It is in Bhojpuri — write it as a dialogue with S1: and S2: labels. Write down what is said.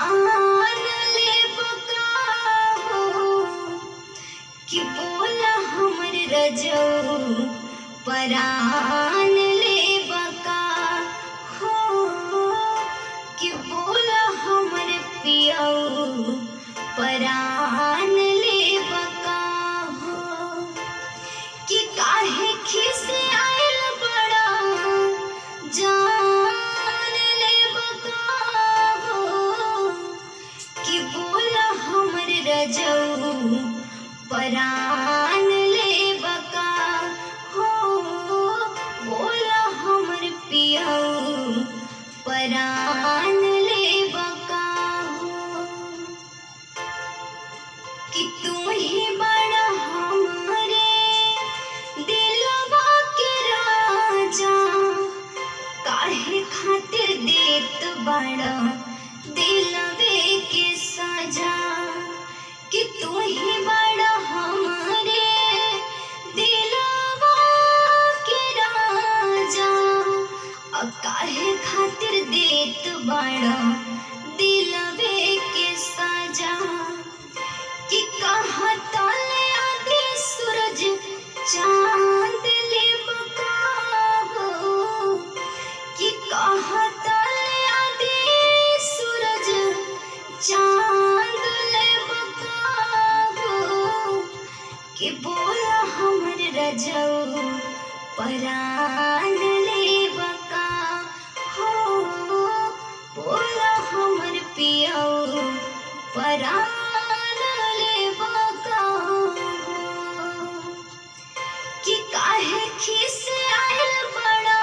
S1: जान ले बकाहो कि बोला हमर रजऊ परान ले बका हो कि बोला हमर पियऊ परान ले बका हो कि काहे खिसे आइल बड़ा जान ले बका हो कि बोला हमर रजऊ परान ले बका हो बोला हमर पियऊ परान ले बका हो कि तू ही बड़ा हमरे दिलवा के राजा काहे खातिर देत बड़ा दिलवे के सजा कि तू ही बड़ा हमरे दिलवा के राजा काहे खातिर देत बड़ा दिलवे के सजा कि कहाँ तले आदि सूरज चांद ले बका हो कि कहाँ तले आदि सूरज चांद ले बका हो कि बोला हमर रजऊ परान ले बका हो बोला हमर पियऊ परान ले बका हो कि काहे खिसे आइल बड़ा